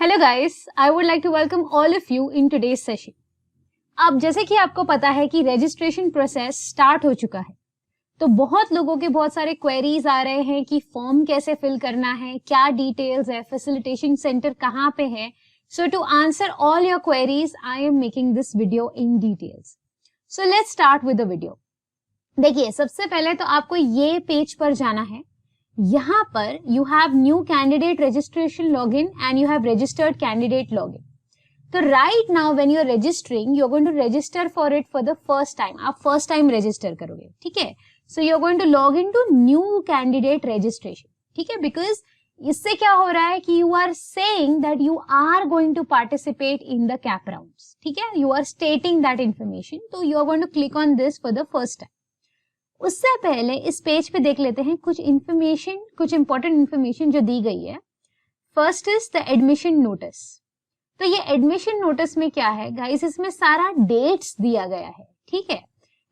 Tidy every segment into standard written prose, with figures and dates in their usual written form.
Hello guys, I would like to welcome all of you in today's session. अब जैसे कि आपको पता है कि रजिस्ट्रेशन प्रोसेस स्टार्ट हो चुका है, तो बहुत लोगों के बहुत सारे क्वेरीज आ रहे हैं कि फॉर्म कैसे फिल करना है, क्या डिटेल्स है, फैसिलिटेशन सेंटर कहाँ पे है। So to answer all your queries I am making this video in details. So let's start with the video. देखिए, सबसे पहले तो आपको ये पेज पर जाना है। यहाँ पर you have new candidate registration login and you have registered candidate login. तो right now when you are registering you are going to register for it for the first time. आप फर्स्ट टाइम रजिस्टर करोगे, ठीक है। So you are going to log in to new candidate registration, ठीक है। Because इससे क्या हो रहा है कि you are saying that you are going to participate in the CAP rounds, ठीक है। You are stating that information, तो you are going to click on this for the first time. उससे पहले इस पेज पे देख लेते हैं कुछ इंफॉर्मेशन, कुछ इंपॉर्टेंट इंफॉर्मेशन जो दी गई है। First is the admission notice. तो ये एडमिशन नोटिस में क्या है गाइस, इसमें सारा डेट्स दिया गया है, ठीक है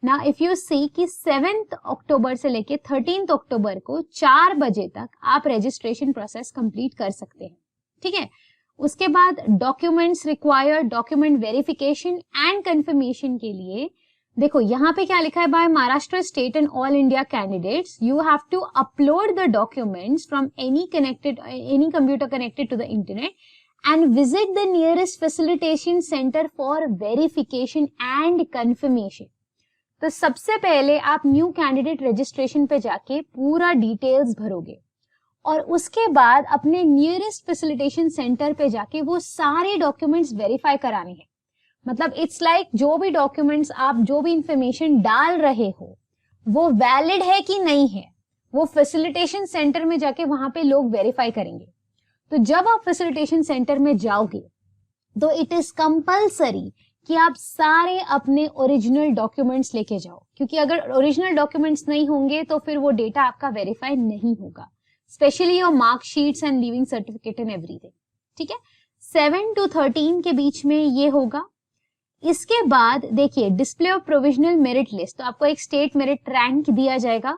ना। इफ यू सी कि 7 अक्टूबर से लेके 13 अक्टूबर को 4 बजे तक आप रजिस्ट्रेशन प्रोसेस कंप्लीट कर सकते हैं, ठीक है। उसके बाद documents required, document verification and confirmation के लिए देखो यहाँ पे क्या लिखा है, by Maharashtra state and all India candidates you have to upload the documents from any computer connected to the internet and visit the nearest facilitation centre for verification and confirmation. तो सबसे पहले आप न्यू कैंडिडेट रजिस्ट्रेशन पे जाके पूरा details भरोगे और उसके बाद अपने नियरेस्ट फैसिलिटेशन सेंटर पे जाके वो सारे डॉक्यूमेंट्स वेरीफाई कराने हैं। मतलब इट्स लाइक जो भी डॉक्यूमेंट्स आप जो भी इंफॉर्मेशन डाल रहे हो वो वैलिड है कि नहीं है, वो फैसिलिटेशन सेंटर में जाके वहां पे लोग वेरीफाई करेंगे। तो जब आप फैसिलिटेशन सेंटर में जाओगे तो इट इज कंपल्सरी कि आप सारे अपने ओरिजिनल डॉक्यूमेंट्स लेके जाओ, क्योंकि अगर ओरिजिनल डॉक्यूमेंट्स नहीं होंगे तो फिर वो डेटा आपका वेरीफाई नहीं होगा, specially your marksheets and leaving certificate and everything, ठीक है। 7 to 13 के बीच में ये होगा। इसके बाद देखिए display of provisional merit list, तो आपको एक स्टेट मेरिट रैंक दिया जाएगा।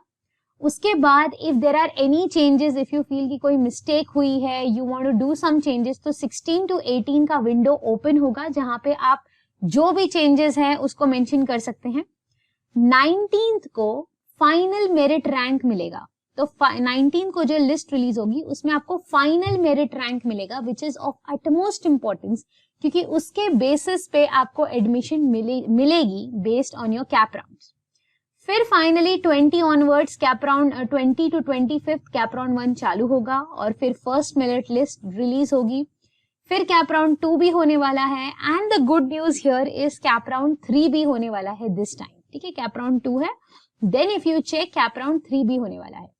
उसके बाद if there are any changes, if you feel कि कोई मिस्टेक हुई है, you want to do some changes, तो 16 to 18 का विंडो ओपन होगा जहां पे आप जो भी चेंजेस हैं उसको मेंशन कर सकते हैं। 19th को फाइनल मेरिट रैंक मिलेगा, तो 19 को जो लिस्ट रिलीज होगी उसमें आपको फाइनल मेरिट रैंक मिलेगा which is of utmost importance, क्योंकि उसके बेसिस पे आपको एडमिशन मिलेगी based on your CAP rounds. फिर finally 20 onwards CAP round 20 to 25 CAP round 1 चालू होगा और फिर फर्स्ट मेरिट लिस्ट रिलीज होगी। फिर कैप राउंड 2 भी होने वाला है and the good news here is cap round 3 भी होने वाला है दिस टाइम, ठीक है। कैप राउंड 2 है, then if you check CAP round 3 भी होने वाला है।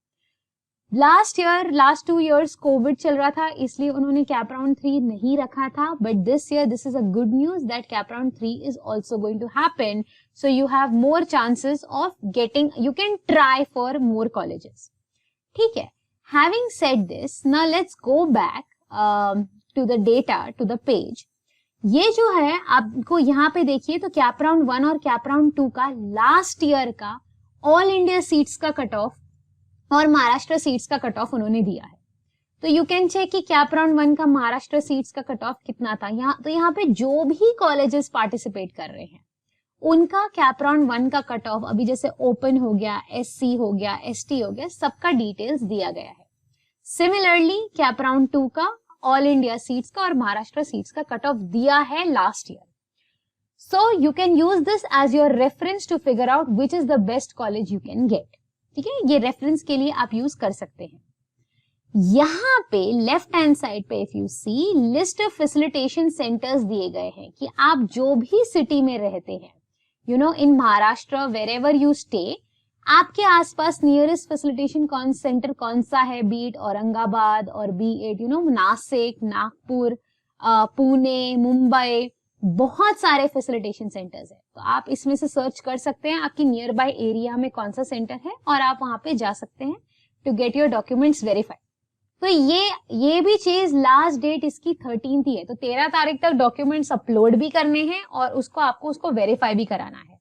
लास्ट 2 years कोविड चल रहा था, इसलिए उन्होंने कैप राउंड 3 नहीं रखा था, but this year this is a good news that CAP round 3 is also going to happen, so you have more chances of getting, you can try for more colleges, ठीक है। Having said this, now let's go back to the data, to the page. ये जो है आपको यहाँ पे देखिए, तो कैप राउंड 1 और कैप राउंड 2 का लास्ट ईयर का ऑल इंडिया सीट्स का कट ऑफ और महाराष्ट्र सीट्स का कट ऑफ उन्होंने दिया है। तो यू कैन चेक कि कैप राउंड 1 का महाराष्ट्र सीट्स का कट ऑफ कितना था। यहाँ पे जो भी कॉलेजेस पार्टिसिपेट कर रहे हैं उनका कैप राउंड 1 का कट ऑफ अभी जैसे ओपन हो गया, SC हो गया, ST हो गया, सबका डिटेल्स दिया गया है। सिमिलरली कैप राउंड 2 का ऑल इंडिया सीट्स का और महाराष्ट्र सीट्स का कट ऑफ दिया है last year. So you can use this as your reference to figure out which is the best college you can get, ठीक है। ये रेफरेंस के लिए आप यूज कर सकते हैं। यहाँ पे लेफ्ट हैंड साइड पे if you see list of facilitation centres दिए गए हैं कि आप जो भी सिटी में रहते हैं, you know in Maharashtra wherever you stay, आपके आसपास नियरेस्ट फैसिलिटेशन सेंटर कौन सा है, बी इट औरंगाबाद और B it you know Nashik, Nagpur, Pune, Mumbai, बहुत सारे फैसिलिटेशन सेंटर्स है। तो आप इसमें से सर्च कर सकते हैं आपकी नियर बाय एरिया में कौन सा सेंटर है और आप वहां पे जा सकते हैं to get your documents verified. तो ये भी चीज लास्ट डेट इसकी 13th ही है, तो 13 तारीख तक डॉक्यूमेंट्स अपलोड भी करने हैं और आपको उसको वेरीफाई भी कराना है।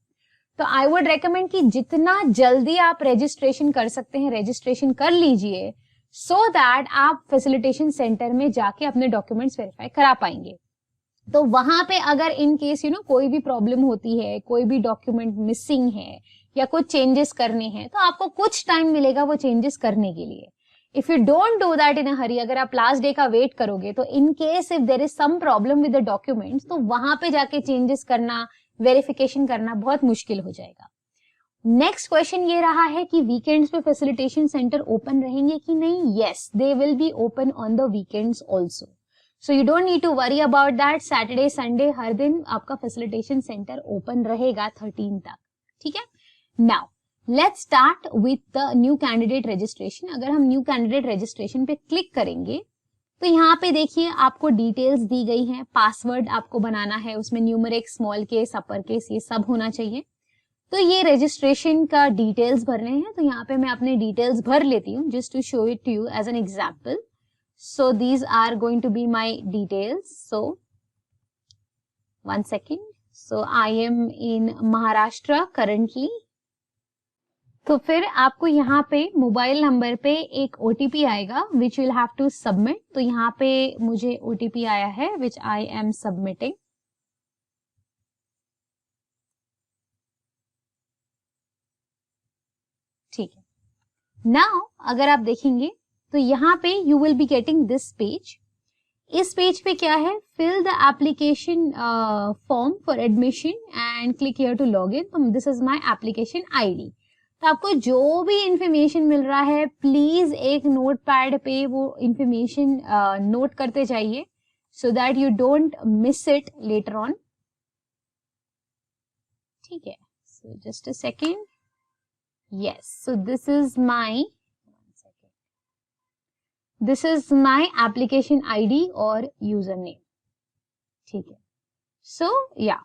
तो आई वुड रेकमेंड कि जितना जल्दी आप रजिस्ट्रेशन कर सकते हैं रजिस्ट्रेशन कर लीजिए, सो दैट आप फैसिलिटेशन सेंटर में जाके अपने डॉक्यूमेंट्स वेरीफाई करा पाएंगे। तो वहां पे अगर इन केस कोई भी प्रॉब्लम होती है, कोई भी डॉक्यूमेंट मिसिंग है या कुछ चेंजेस करने हैं, तो आपको कुछ टाइम मिलेगा वो चेंजेस करने के लिए। If you don't do that in a hurry, अगर आप लास्ट डे का वेट करोगे तो in case if there is some problem with the documents, तो वहां पे जाके चेंजेस करना, वेरिफिकेशन करना बहुत मुश्किल हो जाएगा। नेक्स्ट क्वेश्चन ये रहा है कि वीकेंड्स पे फैसिलिटेशन सेंटर ओपन रहेंगे कि नहीं। Yes, they will be open on the weekends also, so you don't need to worry about that. Saturday Sunday हर दिन आपका फैसिलिटेशन सेंटर ओपन रहेगा 13 तक, ठीक है। Now let's start with the new candidate registration. अगर हम न्यू कैंडिडेट रजिस्ट्रेशन पे क्लिक करेंगे तो यहाँ पे देखिए आपको डिटेल्स दी गई हैं। पासवर्ड आपको बनाना है, उसमें numeric, small case, upper case, ये सब होना चाहिए। तो ये रजिस्ट्रेशन का डिटेल्स भरने हैं, तो यहाँ पे मैं अपने डिटेल्स भर लेती हूँ just to show it to you as an example. So these are going to be my details. So 1 second. So I am in Maharashtra currently. तो फिर आपको यहाँ पे मोबाइल नंबर पे एक ओटीपी आएगा which will have to submit. तो यहाँ पे मुझे ओटीपी आया है विच आई एम सबमिटिंग। ठीक है। नाउ अगर आप देखेंगे तो यहाँ पे you will be getting this page. इस पेज पे क्या है, fill the application form for admission and click here to log in. तो this is my application ID. तो आपको जो भी इंफॉर्मेशन मिल रहा है प्लीज एक नोटपैड पे वो इंफॉर्मेशन नोट करते जाइए so that you don't miss it later on. ठीक है, so just a second. Yes, so this is my application ID और यूजर नेम। ठीक है, सो या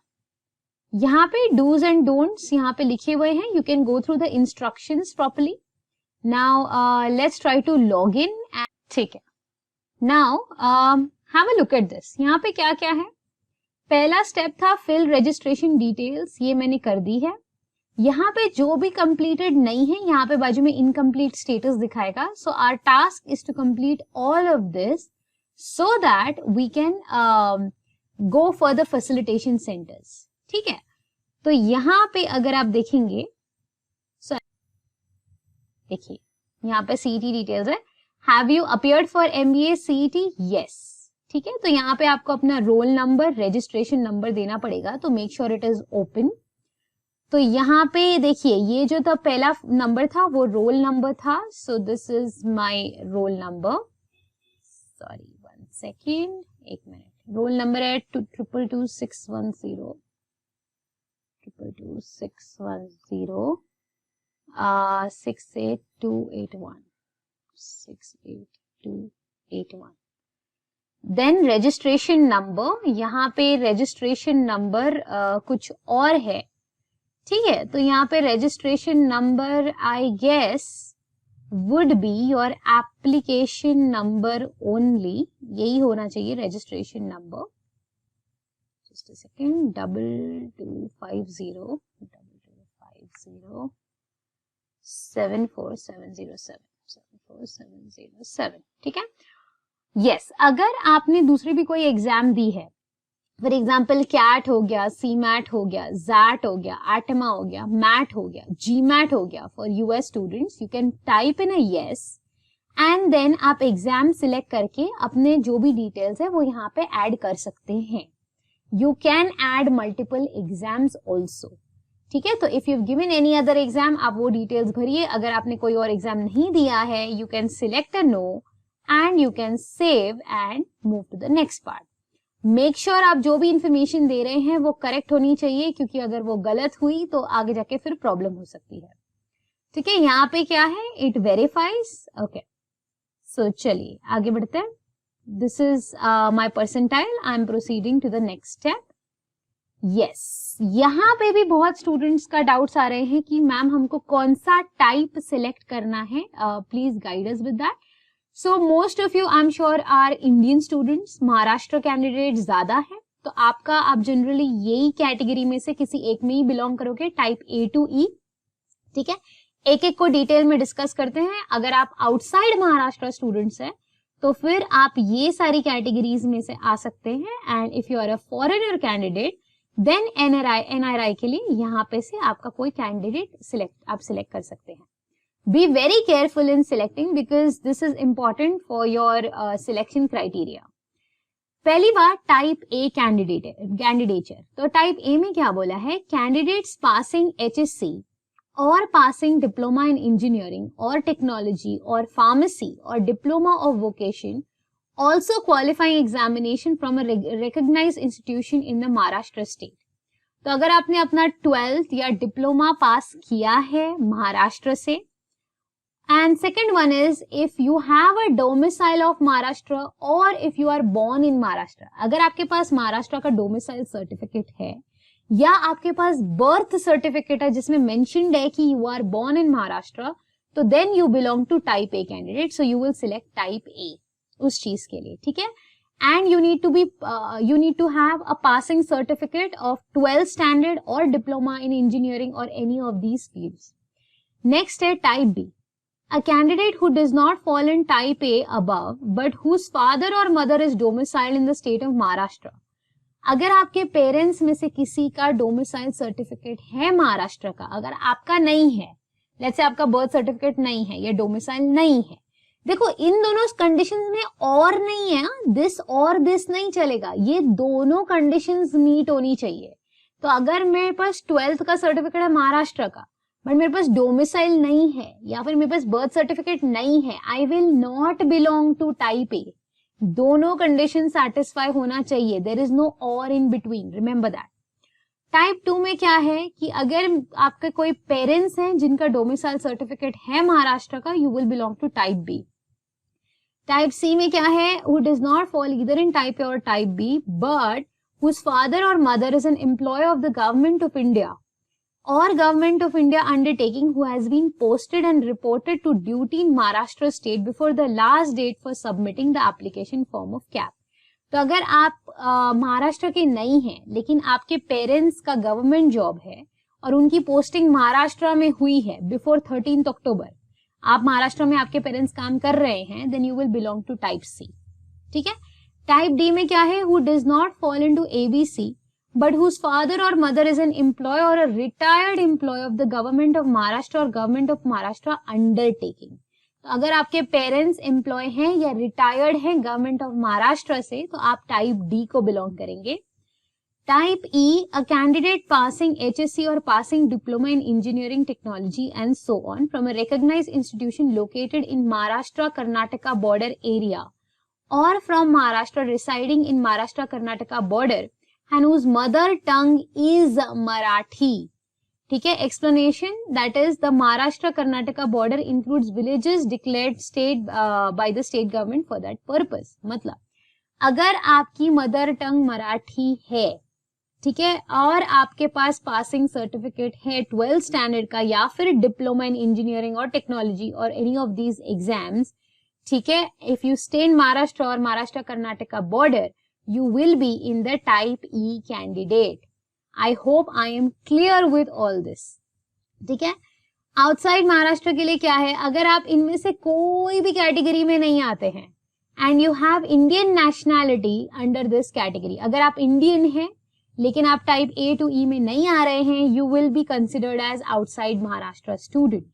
यहाँ पे डूज एंड डोंट्स यहाँ पे लिखे हुए हैं। You can go through the instructions properly. Now let's try to log in. ठीक है, now have a look at this. यहाँ पे क्या क्या है। पहला स्टेप था फिल रजिस्ट्रेशन डिटेल्स, ये मैंने कर दी है। यहाँ पे जो भी कंप्लीटेड नहीं है यहाँ पे बाजू में इनकम्प्लीट स्टेटस दिखाएगा। So our task is to complete all of this so that we can go for the facilitation centres. ठीक है, तो यहाँ पे अगर आप देखेंगे, देखिए यहाँ पे सीईटी डिटेल्स है। Have you appeared for MBA CET? Yes. ठीक है, तो यहाँ पे आपको अपना रोल नंबर, रजिस्ट्रेशन नंबर देना पड़ेगा। तो make sure it is open. तो यहाँ पे देखिए ये जो था पहला नंबर था वो रोल नंबर था। So this is my roll number. Sorry 1 second, 1 minute. Roll number है 222610 68281 68281। देन रजिस्ट्रेशन नंबर, यहाँ पे रजिस्ट्रेशन नंबर कुछ और है। ठीक है, तो यहाँ पे registration number I guess would be your application number only, यही होना चाहिए registration number. Just a second, 2250 74707। ठीक है, यस। अगर आपने दूसरी भी कोई एग्जाम दी है, फॉर एग्जाम्पल कैट हो गया, सी मैट हो गया, जैट हो गया, एटमा हो गया, मैट हो गया, जी मैट हो गया for US students, you can type in a yes and then आप एग्जाम सिलेक्ट करके अपने जो भी डिटेल्स है वो यहाँ पे ऐड कर सकते हैं। You can add multiple exams also. ठीक है, तो if you given any other exam आप वो डिटेल्स भरिए। अगर आपने कोई और एग्जाम नहीं दिया है you can select a no and you can save and move to the next part. Make sure आप जो भी इंफॉर्मेशन दे रहे हैं वो करेक्ट होनी चाहिए, क्योंकि अगर वो गलत हुई तो आगे जाके फिर प्रॉब्लम हो सकती है। ठीक है, यहाँ पे क्या है, इट वेरीफाइज। ओके, सो चलिए आगे बढ़ते हैं। This is my percentile. I am proceeding to the next step. Yes, यहाँ पे भी बहुत स्टूडेंट्स का डाउट्स आ रहे हैं कि मैम हमको कौन सा टाइप सिलेक्ट करना है, please guide us with that. So most of you I'm sure are Indian students, Maharashtra candidate ज्यादा है, तो आपका आप जनरली यही कैटेगरी में से किसी एक में ही बिलोंग करोगे, टाइप A to E। ठीक है, एक एक को डिटेल में डिस्कस करते हैं। अगर आप आउटसाइड महाराष्ट्र स्टूडेंट्स हैं तो फिर आप ये सारी कैटेगरीज में से आ सकते हैं। And if you are a foreigner candidate then NRI के लिए यहाँ पे से आपका कोई कैंडिडेट आप सिलेक्ट कर सकते हैं। Be very careful in selecting because this is important for your selection criteria. पहली बात टाइप ए कैंडिडेचर। तो टाइप ए में क्या बोला है, कैंडिडेट्स पासिंग HSC और पासिंग डिप्लोमा इन इंजीनियरिंग और टेक्नोलॉजी और फार्मेसी और diploma of vocation also qualifying examination from a recognised institution in the Maharashtra state. तो अगर आपने अपना 12th या डिप्लोमा पास किया है महाराष्ट्र से, and second one is if you have a domicile of Maharashtra or if you are born in Maharashtra। अगर आपके पास महाराष्ट्र का डोमिसाइल सर्टिफिकेट है या आपके पास बर्थ सर्टिफिकेट है जिसमें मेंशन्ड है कि you are born in Maharashtra, तो then you belong to type A candidate, so you will select type A उस चीज के लिए, ठीक है। And you need to have a passing certificate of 12th standard और डिप्लोमा इन इंजीनियरिंग और any of these fields. Next है type B, a candidate who does not fall in type A above but whose father or mother is domiciled in the state of Maharashtra। अगर आपके parents में से किसी का domicile certificate है महाराष्ट्र का, अगर आपका नहीं है, लेट्स से आपका बर्थ सर्टिफिकेट नहीं है या डोमिसाइल नहीं है, देखो इन दोनों कंडीशंस में और नहीं है, दिस और दिस नहीं चलेगा, ये दोनों कंडीशंस मीट होनी चाहिए। तो अगर मेरे पास 12th का सर्टिफिकेट है महाराष्ट्र का बट मेरे पास डोमिसाइल नहीं है या फिर मेरे पास बर्थ सर्टिफिकेट नहीं है, I will not belong to type A. दोनों कंडीशन सेटिस्फाई होना चाहिए, there is no or in between, remember that. Type 2 में क्या है कि अगर आपके कोई पेरेंट्स हैं जिनका डोमिसाइल सर्टिफिकेट है महाराष्ट्र का, you will belong to type B. Type C में क्या है, who does not fall either in type A और type B but whose father और mother is an employ of the government of India or government of India undertaking who has been posted and reported to duty in Maharashtra state before the last date for submitting the application form of CAP। तो अगर आप महाराष्ट्र के नहीं हैं लेकिन आपके parents का government job है और उनकी पोस्टिंग महाराष्ट्र में हुई है बिफोर 13th अक्टूबर, आप महाराष्ट्र में आपके पेरेंट्स काम कर रहे हैं, then you will belong to type C, ठीक है। टाइप डी में क्या है, who does not fall into ABC but whose father or mother is an employee or a retired employee of the government of Maharashtra or government of Maharashtra undertaking। तो अगर आपके parents employ हैं या retired हैं government of Maharashtra से, तो आप type D को बिलोंग करेंगे। Type E, a candidate passing HSC और passing diploma in engineering technology and so on from a recognised institution located in Maharashtra Karnataka border area और from Maharashtra residing in Maharashtra Karnataka border and whose mother tongue is Marathi, ठीक है। explanation, that is the Maharashtra Karnataka border includes villages declared state by the state government for that purpose। मतलब अगर आपकी mother tongue Marathi है, ठीक है, और आपके पास पासिंग सर्टिफिकेट है 12th स्टैंडर्ड का या फिर डिप्लोमा इन इंजीनियरिंग और टेक्नोलॉजी और एनी ऑफ दीज एग्जाम्स, ठीक है, if you stay in Maharashtra और Maharashtra Karnataka border, you will be in the type E candidate। I hope I am clear with all this, ठीक है। आउटसाइड महाराष्ट्र के लिए क्या है, अगर आप इनमें से कोई भी कैटेगरी में नहीं आते हैं and you have Indian nationality under this category, अगर आप इंडियन हैं लेकिन आप टाइप A to E में नहीं आ रहे हैं, you will be considered as outside Maharashtra student.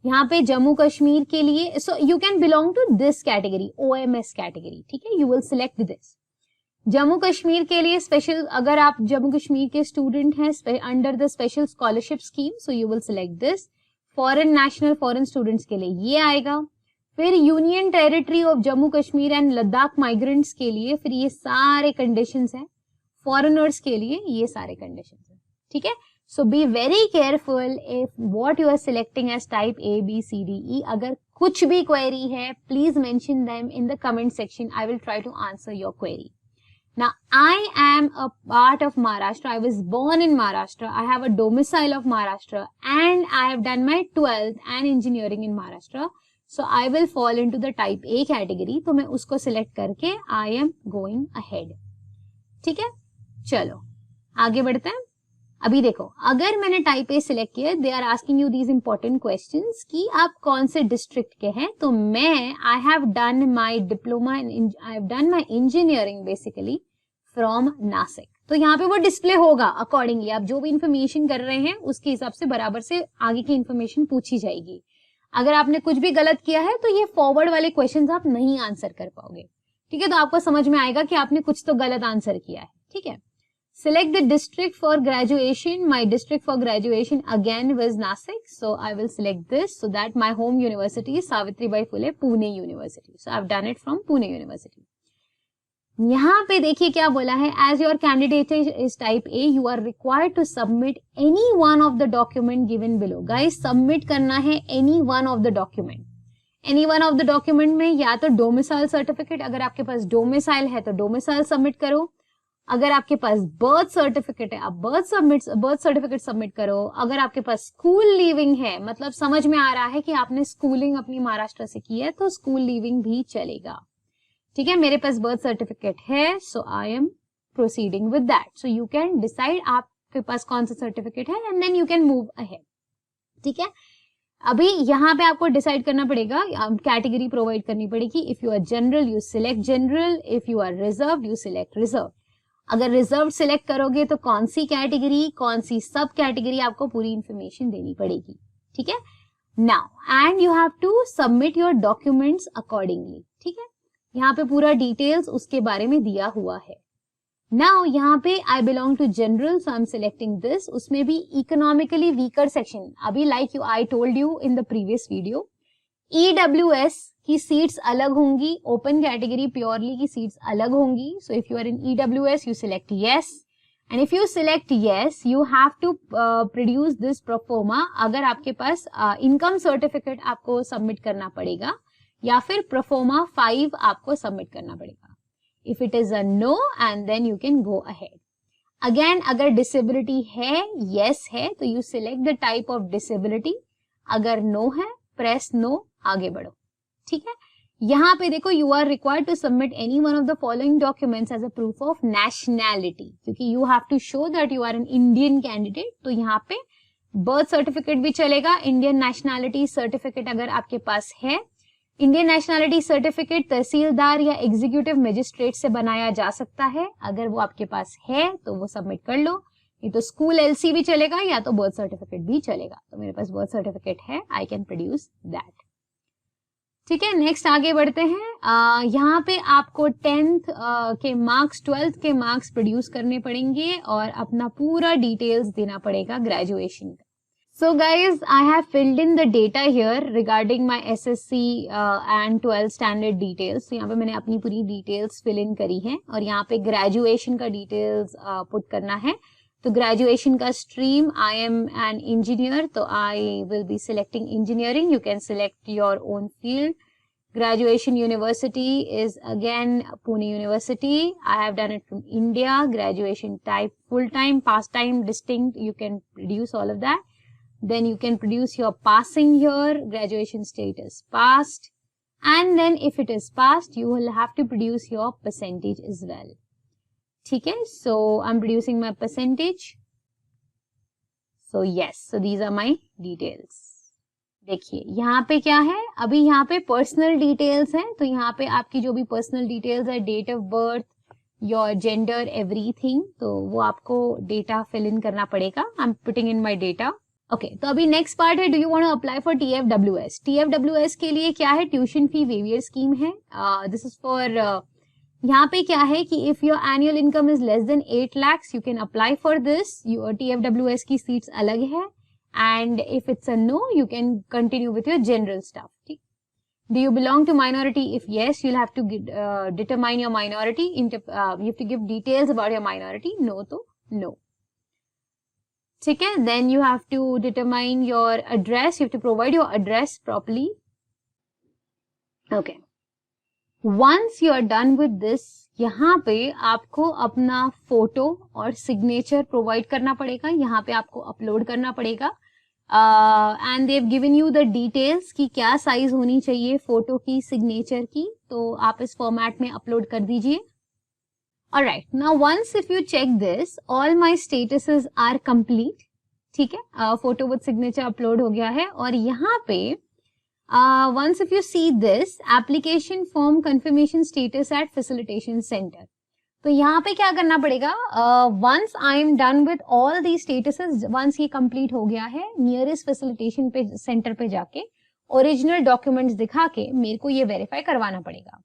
यहाँ पे जम्मू कश्मीर के लिए, so you can belong to this category, OMS category, ठीक है, you will select this. Jammu Kashmir के लिए स्पेशल, अगर आप जम्मू कश्मीर के स्टूडेंट हैं under the special scholarship scheme, so you will select this. Foreign national foreign students के लिए ये आएगा। फिर union territory of Jammu Kashmir and Ladakh migrants के लिए फिर ये सारे कंडीशंस हैं। फॉरेनर्स के लिए ये सारे कंडीशंस हैं, ठीक है। So be very careful if what you are selecting as type ABCDE। अगर कुछ भी क्वेरी है, please mention them in the comment section, I will try to answer your query. Now, I am a part of Maharashtra. I was born in Maharashtra. I have a domicile of Maharashtra and I have done my 12th and engineering in Maharashtra. So, I will fall into the type A category. तो मैं उसको select करके I am going ahead. ठीक है? चलो, आगे बढ़ते हैं। अभी देखो, अगर मैंने टाइप ए सिलेक्ट किया, they are asking you these important questions कि आप कौन से डिस्ट्रिक्ट के हैं, तो मैं I have done my diploma in I have done my engineering basically from Nashik. तो यहाँ पे वो डिस्प्ले होगा अकॉर्डिंगली, आप जो भी इंफॉर्मेशन कर रहे हैं उसके हिसाब से बराबर से आगे की इंफॉर्मेशन पूछी जाएगी। अगर आपने कुछ भी गलत किया है तो ये फॉरवर्ड वाले क्वेश्चंस आप नहीं आंसर कर पाओगे, ठीक है। तो आपको समझ में आएगा कि आपने कुछ तो गलत आंसर किया है, ठीक है। Select the district for graduation. My district for graduation again was Nasik. So I will select this so that my home university is Savitribai Phule Pune University. So I've done it from Pune University. यहाँ पे देखिए क्या बोला है, as your candidate is type A, you are required to submit any one of the document given below. Guys, submit करना है any one of the document. Any one of the document में या तो domicile certificate, अगर आपके पास domicile है तो domicile submit करो। अगर आपके पास बर्थ सर्टिफिकेट है, आप बर्थ सर्टिफिकेट सबमिट करो। अगर आपके पास स्कूल लीविंग है, मतलब समझ में आ रहा है कि आपने स्कूलिंग अपनी महाराष्ट्र से की है, तो स्कूल लीविंग भी चलेगा, ठीक है। मेरे पास बर्थ सर्टिफिकेट है, so I am proceeding with that. So you can decide आपके पास कौन सा सर्टिफिकेट है and then you can move ahead, ठीक है। अभी यहाँ पे आपको डिसाइड करना पड़ेगा, कैटेगरी प्रोवाइड करनी पड़ेगी। If you are general you select general, if you are reserve you select reserve. अगर रिजर्व सिलेक्ट करोगे तो कौन सी कैटेगरी, कौन सी सब कैटेगरी, आपको पूरी इंफॉर्मेशन देनी पड़ेगी, ठीक है। Now and you have to submit your documents accordingly, ठीक है। यहाँ पे पूरा डिटेल्स उसके बारे में दिया हुआ है। नाउ यहाँ पे I belong to general, so I am selecting this. उसमें भी इकोनॉमिकली वीकर सेक्शन, अभी like you I told you in the previous video, EWS की सीट्स अलग होंगी, ओपन कैटेगरी प्योरली की सीट्स अलग होंगी। So if you are in EWS you select yes, and if you select yes you have to produce this proforma. अगर आपके पास इनकम सर्टिफिकेट आपको सबमिट करना पड़ेगा या फिर प्रोफोर्मा 5 आपको सबमिट करना पड़ेगा। If it is a no and then you can go ahead. Again अगर डिसेबिलिटी है, यस है, तो you select the type of disability. अगर नो है, प्रेस नो, आगे बढ़ो, ठीक है। यहाँ पे देखो, you are required to submit any one of the following documents as a proof of nationality, क्योंकि you have to show that you are an Indian candidate. तो यहाँ पे बर्थ सर्टिफिकेट भी चलेगा, इंडियन नेशनैलिटी सर्टिफिकेट अगर आपके पास है। Indian nationality certificate तहसीलदार या एग्जीक्यूटिव मजिस्ट्रेट से बनाया जा सकता है, अगर वो आपके पास है तो वो सबमिट कर लो। ये तो स्कूल LC भी चलेगा या तो बर्थ सर्टिफिकेट भी चलेगा। तो मेरे पास बर्थ सर्टिफिकेट है, आई कैन प्रोड्यूस दैट, ठीक है। नेक्स्ट आगे बढ़ते हैं। यहाँ पे आपको 10th के मार्क्स, 12th के मार्क्स प्रोड्यूस करने पड़ेंगे और अपना पूरा डिटेल्स देना पड़ेगा ग्रेजुएशन का। So guys, I have filled in the data here regarding my SSC and 12th standard details. तो यहाँ पे मैंने अपनी पूरी डिटेल्स फिल इन करी हैं और यहाँ पे ग्रेजुएशन का डिटेल्स पुट करना है। तो ग्रेजुएशन का stream, I am an engineer, तो I will be selecting engineering. You can select your own field. Graduation university is again Pune University. I have done it from India. Graduation type full-time, past-time, distinct. You can produce all of that. Then you can produce your passing year, graduation status passed. And then if it is passed, you will have to produce your percentage as well. ठीक है, so I'm producing my percentage. So yes, so these are my details. देखिए यहाँ पे क्या है, अभी यहाँ पे पर्सनल डिटेल्स हैं। तो यहाँ पे आपकी जो भी पर्सनल डिटेल्स है, date of birth, your gender, everything, तो वो आपको डेटा फिल इन करना पड़ेगा। I am putting in my data. Okay, तो अभी नेक्स्ट पार्ट है, do you want to apply for TFWS। TFWS के लिए क्या है, ट्यूशन फी वेवियर स्कीम है। दिस इज फॉर, यहाँ पे क्या है कि if your annual income is less than 8 lakhs you can apply for this. Your TFWS की सीट्स अलग है। And if it's a no, you can continue with your general stuff. ठीक? Do you belong to minority? If yes, you'll have to determine your minority. You have to give details about your minority. No, तो no. ठीक है? Then you have to determine your address. You have to provide your address properly. Okay. Once you are done with this, यहाँ पे आपको अपना photo और signature provide करना पड़ेगा। यहाँ पे आपको अपलोड करना पड़ेगा and they have given you the details कि क्या साइज होनी चाहिए फोटो की, सिग्नेचर की। तो आप इस फॉर्मेट में अपलोड कर दीजिए। Alright, now once if you check this, all my statuses are complete. ठीक है, फोटो विद सिग्नेचर अपलोड हो गया है और यहाँ पे once if you see this application form confirmation status at facilitation center, तो यहाँ पे क्या करना पड़ेगा, once I am done with all these statuses, once ये complete हो गया है, nearest facilitation पे center पे जाके ओरिजिनल डॉक्यूमेंट्स दिखा के मेरे को ये वेरीफाई करवाना पड़ेगा.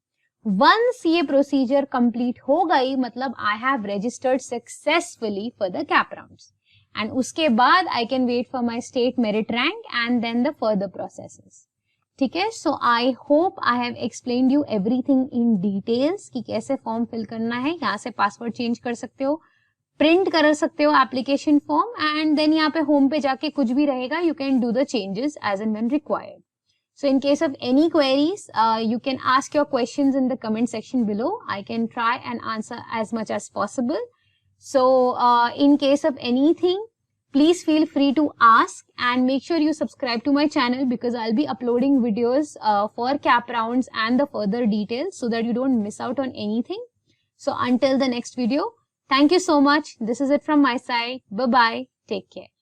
वंस ये प्रोसीजर कंप्लीट हो गई मतलब I have registered successfully for the CAP rounds and उसके बाद I can wait for my state merit rank and then the further processes. ठीक है, so I hope I have explained you everything in details कि कैसे form fill करना है. यहाँ से पासवर्ड चेंज कर सकते हो, प्रिंट कर सकते हो एप्लीकेशन फॉर्म एंड देन यहाँ पे होम पे जाके कुछ भी रहेगा you can do the changes as and when required. So in case of any queries, you can ask your questions in the comment section below. I can try and answer as much as possible. So in case of anything, please feel free to ask and make sure you subscribe to my channel because I'll be uploading videos for cap rounds and the further details so that you don't miss out on anything. So until the next video, thank you so much. This is it from my side. Bye-bye. Take care.